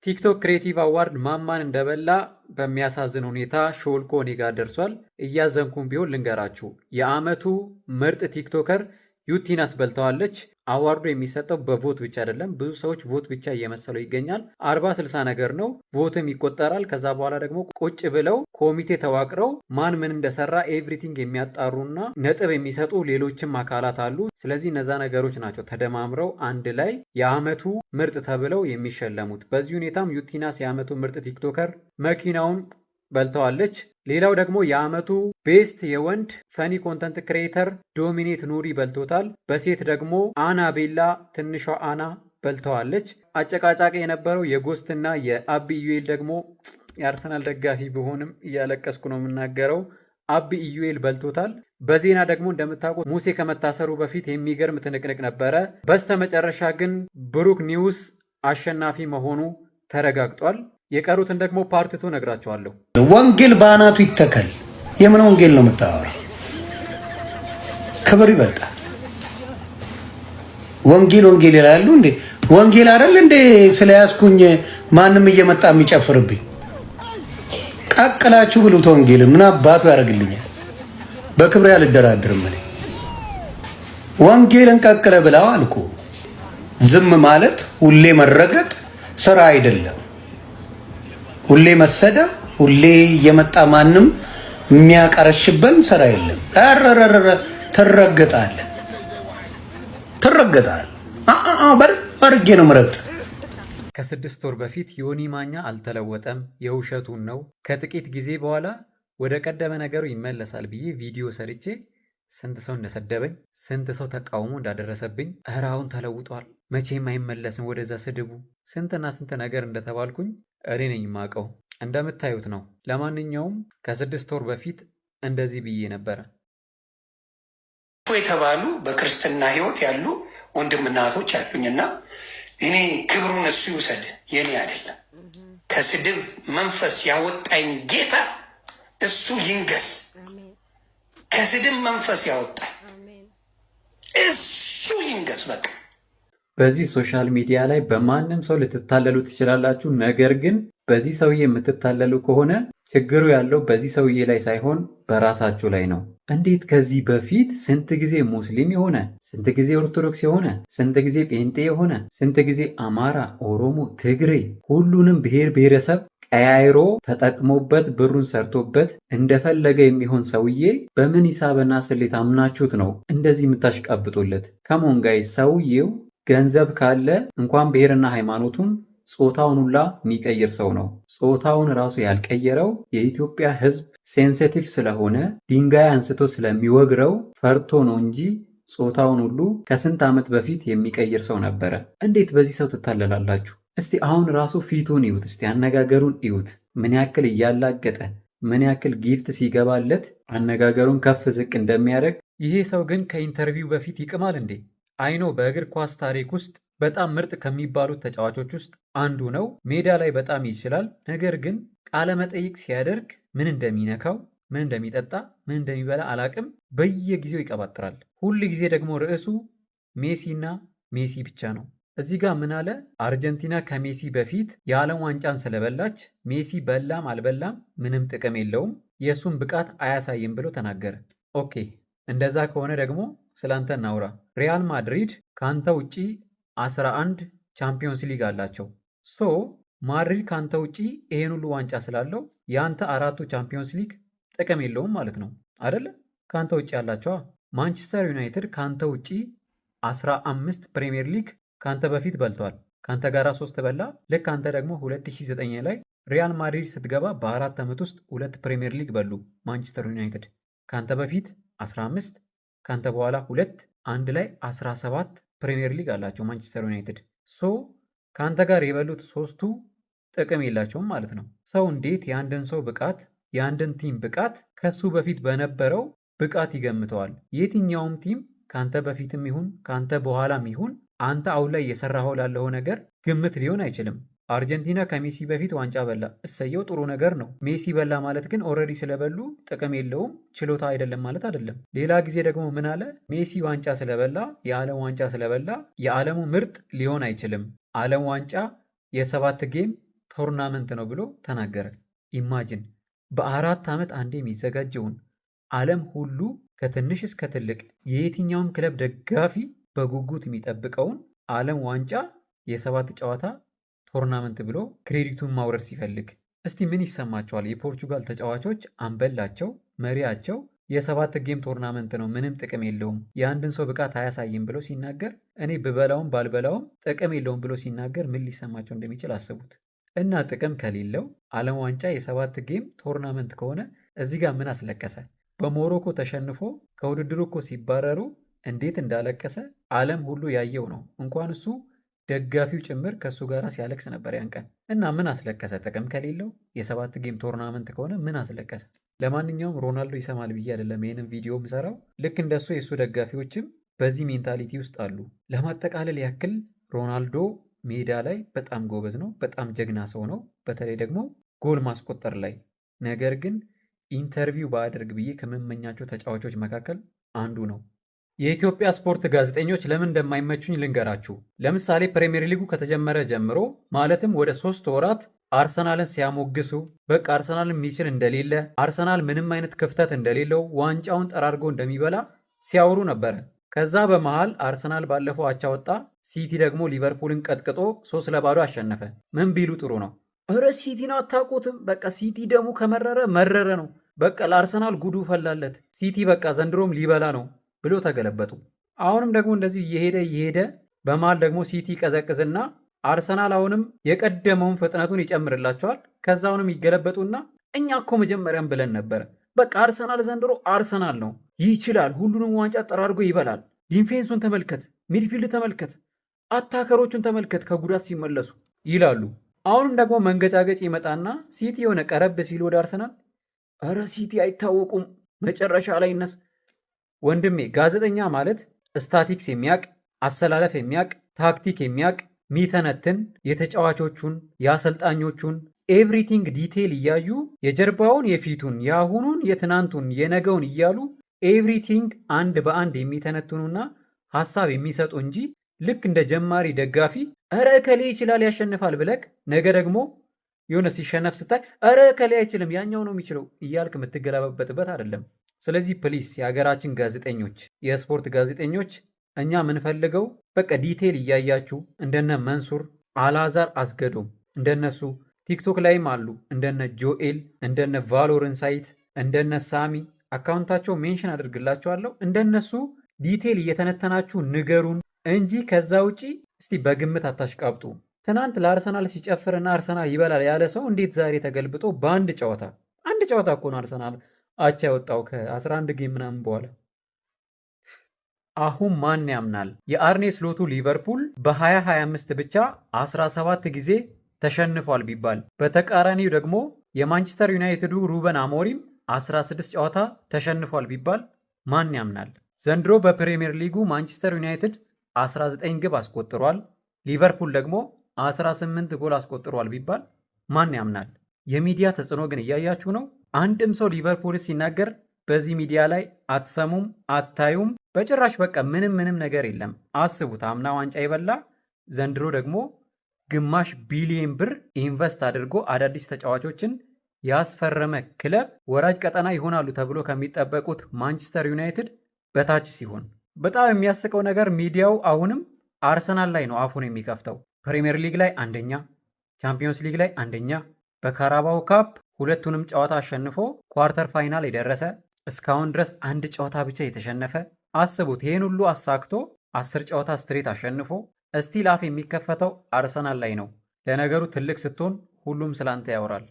ቲክቶክ ክሬቲቭ አዋርድ ማማን እንደበላ በሚያሳዝን ሁኔታ ሾልኮ እኔ ጋር ደርሷል። እያዘንኩም ቢሆን ልንገራችሁ፣ የዓመቱ ምርጥ ቲክቶከር ዩቲናስ በልተዋለች። አዋርዱ የሚሰጠው በቮት ብቻ አይደለም። ብዙ ሰዎች ቮት ብቻ እየመሰለው ይገኛል። 40-60 ነገር ነው፣ ቮትም ይቆጠራል። ከዛ በኋላ ደግሞ ቁጭ ብለው ኮሚቴ ተዋቅረው ማን ምን እንደሰራ ኤቭሪቲንግ የሚያጣሩና ነጥብ የሚሰጡ ሌሎችም አካላት አሉ። ስለዚህ እነዛ ነገሮች ናቸው ተደማምረው አንድ ላይ የዓመቱ ምርጥ ተብለው የሚሸለሙት። በዚህ ሁኔታም ዩቲናስ የዓመቱ ምርጥ ቲክቶከር መኪናውን በልተዋለች። ሌላው ደግሞ የዓመቱ ቤስት የወንድ ፈኒ ኮንተንት ክሬተር ዶሚኔት ኑሪ በልቶታል። በሴት ደግሞ አና ቤላ ትንሿ አና በልተዋለች። አጨቃጫቂ የነበረው የጎስትና የአቢ ኢዩኤል ደግሞ የአርሰናል ደጋፊ ቢሆንም እያለቀስኩ ነው የምናገረው፣ አቢ ኢዩኤል በልቶታል። በዜና ደግሞ እንደምታውቁት ሙሴ ከመታሰሩ በፊት የሚገርም ትንቅንቅ ነበረ። በስተመጨረሻ ግን ብሩክ ኒውስ አሸናፊ መሆኑ ተረጋግጧል። የቀሩትን ደግሞ ፓርትቱ ነግራቸዋለሁ። ወንጌል በአናቱ ይተከል። የምን ወንጌል ነው የምታወራው? ክብር ይበልጣል። ወንጌል ይላሉ እንዴ? ወንጌል አይደል እንዴ? ስለያዝኩኝ ማንም እየመጣ የሚጨፍርብኝ። ቀቅላችሁ ብሉት። ወንጌልን ምን አባቱ ያደርግልኛል? በክብሬ አልደራድርም እኔ። ወንጌልን ቀቅለ ብላው አልኩ። ዝም ማለት ሁሌ መረገጥ ስራ አይደለም። ሁሌ መሰደብ፣ ሁሌ የመጣ ማንም የሚያቀረሽበን ስራ የለም። ትረገጣለህ። በርጌ ነው ምረጥ። ከ6 ወር በፊት ዮኒ ማኛ አልተለወጠም፣ የውሸቱን ነው። ከጥቂት ጊዜ በኋላ ወደ ቀደመ ነገሩ ይመለሳል ብዬ ቪዲዮ ሰርቼ ስንት ሰው እንደሰደበኝ፣ ስንት ሰው ተቃውሞ እንዳደረሰብኝ፣ እረ አሁን ተለውጧል፣ መቼም አይመለስም ወደዛ ስድቡ፣ ስንትና ስንት ነገር እንደተባልኩኝ እኔ ነኝ ማቀው። እንደምታዩት ነው። ለማንኛውም ከ6 ወር በፊት እንደዚህ ብዬ ነበረ። የተባሉ በክርስትና ህይወት ያሉ ወንድምና እህቶች አሉኝና እኔ ክብሩን እሱ ይውሰድ፣ የኔ አይደለም። ከስድብ መንፈስ ያወጣኝ ጌታ እሱ ይንገስ። ከስድብ መንፈስ ያወጣኝ እሱ ይንገስ። በቃ በዚህ ሶሻል ሚዲያ ላይ በማንም ሰው ልትታለሉ ትችላላችሁ። ነገር ግን በዚህ ሰውዬ የምትታለሉ ከሆነ ችግሩ ያለው በዚህ ሰውዬ ላይ ሳይሆን በራሳችሁ ላይ ነው። እንዴት ከዚህ በፊት ስንት ጊዜ ሙስሊም የሆነ፣ ስንት ጊዜ ኦርቶዶክስ የሆነ፣ ስንት ጊዜ ጴንጤ የሆነ፣ ስንት ጊዜ አማራ፣ ኦሮሞ፣ ትግሬ ሁሉንም ብሔር ብሔረሰብ ቀያይሮ ተጠቅሞበት ብሩን ሰርቶበት እንደፈለገ የሚሆን ሰውዬ በምን ሂሳብና ስሌት አምናችሁት ነው እንደዚህ የምታሽቃብጡለት? ከሞን ጋይ ሰውዬው ገንዘብ ካለ እንኳን ብሔርና ሃይማኖቱን ጾታውን ሁላ የሚቀይር ሰው ነው። ጾታውን ራሱ ያልቀየረው የኢትዮጵያ ሕዝብ ሴንሲቲቭ ስለሆነ ድንጋይ አንስቶ ስለሚወግረው ፈርቶ ነው እንጂ ጾታውን ሁሉ ከስንት ዓመት በፊት የሚቀይር ሰው ነበረ። እንዴት በዚህ ሰው ትታለላላችሁ? እስቲ አሁን ራሱ ፊቱን ይዩት፣ እስቲ አነጋገሩን ይዩት። ምን ያክል እያላገጠ ምን ያክል ጊፍት ሲገባለት አነጋገሩን ከፍ ዝቅ እንደሚያደርግ። ይሄ ሰው ግን ከኢንተርቪው በፊት ይቅማል እንዴ? አይኖ በእግር ኳስ ታሪክ ውስጥ በጣም ምርጥ ከሚባሉት ተጫዋቾች ውስጥ አንዱ ነው። ሜዳ ላይ በጣም ይችላል። ነገር ግን ቃለ መጠይቅ ሲያደርግ ምን እንደሚነካው፣ ምን እንደሚጠጣ፣ ምን እንደሚበላ አላቅም። በየጊዜው ይቀባጥራል። ሁል ጊዜ ደግሞ ርዕሱ ሜሲና ሜሲ ብቻ ነው። እዚህ ጋር ምን አለ? አርጀንቲና ከሜሲ በፊት የዓለም ዋንጫን ስለበላች ሜሲ በላም አልበላም ምንም ጥቅም የለውም፣ የእሱን ብቃት አያሳይም ብሎ ተናገረ። ኦኬ፣ እንደዛ ከሆነ ደግሞ ስላንተ እናውራ። ሪያል ማድሪድ ካንተ ውጪ 11 ቻምፒዮንስ ሊግ አላቸው። ሶ ማድሪድ ካንተ ውጪ ይሄን ሁሉ ዋንጫ ስላለው የአንተ 4ቱ ቻምፒዮንስ ሊግ ጥቅም የለውም ማለት ነው አደለ? ካንተ ውጪ ያላቸዋ። ማንቸስተር ዩናይትድ ካንተ ውጪ 15 ፕሪሚየር ሊግ ካንተ በፊት በልቷል። ካንተ ጋር 3 በላ። ልክ አንተ ደግሞ 2009 ላይ ሪያል ማድሪድ ስትገባ በ4 ዓመት ውስጥ 2 ፕሪሚየር ሊግ በሉ ማንቸስተር ዩናይትድ። ካንተ በፊት 15፣ ካንተ በኋላ 2፣ አንድ ላይ 17 ፕሪሚየር ሊግ አላቸው ማንቸስተር ዩናይትድ። ሶ ከአንተ ጋር የበሉት 3ቱ ጥቅም የላቸውም ማለት ነው። ሰው እንዴት የአንድን ሰው ብቃት የአንድን ቲም ብቃት ከሱ በፊት በነበረው ብቃት ይገምተዋል? የትኛውም ቲም ከአንተ በፊትም ይሁን ከአንተ በኋላም ይሁን አንተ አሁን ላይ እየሰራኸው ላለው ነገር ግምት ሊሆን አይችልም። አርጀንቲና ከሜሲ በፊት ዋንጫ በላ፣ እሰየው፣ ጥሩ ነገር ነው። ሜሲ በላ ማለት ግን ኦልሬዲ ስለበሉ ጥቅም የለውም፣ ችሎታ አይደለም ማለት አይደለም። ሌላ ጊዜ ደግሞ ምን አለ? ሜሲ ዋንጫ ስለበላ የዓለም ዋንጫ ስለበላ የዓለሙ ምርጥ ሊሆን አይችልም። ዓለም ዋንጫ የ7 ጌም ቶርናመንት ነው ብሎ ተናገረ። ኢማጅን በ4 ዓመት አንዴ የሚዘጋጀውን ዓለም ሁሉ ከትንሽ እስከ ትልቅ የየትኛውም ክለብ ደጋፊ በጉጉት የሚጠብቀውን ዓለም ዋንጫ የ7 ጨዋታ ቶርናመንት ብሎ ክሬዲቱን ማውረድ ሲፈልግ እስቲ ምን ይሰማቸዋል? የፖርቹጋል ተጫዋቾች አምበላቸው፣ መሪያቸው የ7 ጌም ቶርናመንት ነው ምንም ጥቅም የለውም የአንድን ሰው ብቃት አያሳይም ብሎ ሲናገር፣ እኔ ብበላውም ባልበላውም ጥቅም የለውም ብሎ ሲናገር ምን ሊሰማቸው እንደሚችል አስቡት። እና ጥቅም ከሌለው ዓለም ዋንጫ የ7 ጌም ቶርናመንት ከሆነ እዚህ ጋር ምን አስለቀሰ? በሞሮኮ ተሸንፎ ከውድድሩ እኮ ሲባረሩ እንዴት እንዳለቀሰ ዓለም ሁሉ ያየው ነው። እንኳን እሱ ደጋፊው ጭምር ከእሱ ጋር ሲያለቅስ ነበር ያን ቀን። እና ምን አስለቀሰ? ጥቅም ከሌለው የ7 ጌም ቶርናመንት ከሆነ ምን አስለቀሰ? ለማንኛውም ሮናልዶ ይሰማል ብዬ አይደለም ይህንም ቪዲዮ ምሰራው። ልክ እንደሱ የእሱ ደጋፊዎችም በዚህ ሜንታሊቲ ውስጥ አሉ። ለማጠቃለል ያክል ሮናልዶ ሜዳ ላይ በጣም ጎበዝ ነው፣ በጣም ጀግና ሰው ነው፣ በተለይ ደግሞ ጎል ማስቆጠር ላይ። ነገር ግን ኢንተርቪው ባደርግ ብዬ ከምመኛቸው ተጫዋቾች መካከል አንዱ ነው። የኢትዮጵያ ስፖርት ጋዜጠኞች ለምን እንደማይመቹኝ ልንገራችሁ። ለምሳሌ ፕሪሚየር ሊጉ ከተጀመረ ጀምሮ ማለትም ወደ 3 ወራት አርሰናልን ሲያሞግሱ፣ በቃ አርሰናልን የሚችል እንደሌለ፣ አርሰናል ምንም አይነት ክፍተት እንደሌለው፣ ዋንጫውን ጠራርጎ እንደሚበላ ሲያወሩ ነበረ። ከዛ በመሃል አርሰናል ባለፈው አቻ ወጣ፣ ሲቲ ደግሞ ሊቨርፑልን ቀጥቅጦ 3-0 አሸነፈ። ምን ቢሉ ጥሩ ነው? እረ ሲቲን አታውቁትም፣ በቃ ሲቲ ደግሞ ከመረረ መረረ ነው፣ በቃ ለአርሰናል ጉዱ ፈላለት፣ ሲቲ በቃ ዘንድሮም ሊበላ ነው ብሎ ተገለበጡ። አሁንም ደግሞ እንደዚህ እየሄደ በመሃል ደግሞ ሲቲ ቀዘቅዝና አርሰናል አሁንም የቀደመውን ፍጥነቱን ይጨምርላቸዋል። ከዛ አሁንም ይገለበጡና እኛ እኮ መጀመሪያም ብለን ነበረ፣ በቃ አርሰናል ዘንድሮ አርሰናል ነው፣ ይችላል፣ ሁሉንም ዋንጫ ጠራርጎ ይበላል። ዲፌንሱን ተመልከት፣ ሚድፊልድ ተመልከት፣ አታከሮቹን ተመልከት ከጉዳት ሲመለሱ ይላሉ። አሁንም ደግሞ መንገጫገጭ ይመጣና ሲቲ የሆነ ቀረብ ሲሉ ወደ አርሰናል እረ ሲቲ አይታወቁም መጨረሻ ላይ እነሱ። ወንድሜ ጋዜጠኛ ማለት ስታቲክስ የሚያቅ፣ አሰላለፍ የሚያቅ፣ ታክቲክ የሚያቅ፣ ሚተነትን፣ የተጫዋቾቹን፣ የአሰልጣኞቹን ኤቭሪቲንግ ዲቴል እያዩ የጀርባውን፣ የፊቱን፣ የአሁኑን፣ የትናንቱን፣ የነገውን እያሉ ኤቭሪቲንግ አንድ በአንድ የሚተነትኑና ሀሳብ የሚሰጡ እንጂ ልክ እንደ ጀማሪ ደጋፊ እረ እከሌ ይችላል ያሸንፋል ብለክ ነገ ደግሞ የሆነ ሲሸነፍ ስታይ እረ እከሌ አይችልም ያኛው ነው የሚችለው እያልክ የምትገላበጥበት አይደለም። ስለዚህ ፕሊስ የሀገራችን ጋዜጠኞች፣ የስፖርት ጋዜጠኞች እኛ የምንፈልገው በቃ ዲቴል እያያችሁ እንደነ መንሱር አላዛር አስገዶም እንደነሱ ቲክቶክ ላይም አሉ እንደነ ጆኤል እንደነ ቫሎርን ሳይት እንደነ ሳሚ አካውንታቸው ሜንሽን አድርግላቸዋለሁ። እንደነሱ ዲቴል እየተነተናችሁ ንገሩን እንጂ ከዛ ውጪ እስቲ በግምት አታሽቃብጡ። ትናንት ለአርሰናል ሲጨፍርና አርሰናል ይበላል ያለ ሰው እንዴት ዛሬ ተገልብጦ በአንድ ጨዋታ እኮ ነው አርሰናል አቻ ያወጣው ከ11 ጌም ምናምን በኋላ። አሁን ማን ያምናል? የአርኔ ስሎቱ ሊቨርፑል በ2025 ብቻ 17 ጊዜ ተሸንፏል ቢባል፣ በተቃራኒው ደግሞ የማንቸስተር ዩናይትዱ ሩበን አሞሪም 16 ጨዋታ ተሸንፏል ቢባል ማን ያምናል? ዘንድሮ በፕሪሚየር ሊጉ ማንቸስተር ዩናይትድ 19 ግብ አስቆጥሯል፣ ሊቨርፑል ደግሞ 18 ጎል አስቆጥሯል ቢባል ማን ያምናል? የሚዲያ ተጽዕኖ ግን እያያችሁ ነው። አንድም ሰው ሊቨርፑል ሲናገር በዚህ ሚዲያ ላይ አትሰሙም፣ አታዩም። በጭራሽ በቃ ምንም ነገር የለም። አስቡት፣ አምና ዋንጫ የበላ ዘንድሮ ደግሞ ግማሽ ቢሊየን ብር ኢንቨስት አድርጎ አዳዲስ ተጫዋቾችን ያስፈረመ ክለብ ወራጅ ቀጠና ይሆናሉ ተብሎ ከሚጠበቁት ማንቸስተር ዩናይትድ በታች ሲሆን፣ በጣም የሚያስቀው ነገር ሚዲያው አሁንም አርሰናል ላይ ነው አፉን የሚከፍተው። ፕሪሚየር ሊግ ላይ አንደኛ፣ ቻምፒዮንስ ሊግ ላይ አንደኛ፣ በካራባው ካፕ ሁለቱንም ጨዋታ አሸንፎ ኳርተር ፋይናል የደረሰ እስካሁን ድረስ አንድ ጨዋታ ብቻ የተሸነፈ። አስቡት፣ ይህን ሁሉ አሳክቶ 10 ጨዋታ ስትሬት አሸንፎ እስቲል አፍ የሚከፈተው አርሰናል ላይ ነው። ለነገሩ ትልቅ ስትሆን ሁሉም ስላንተ ያወራል።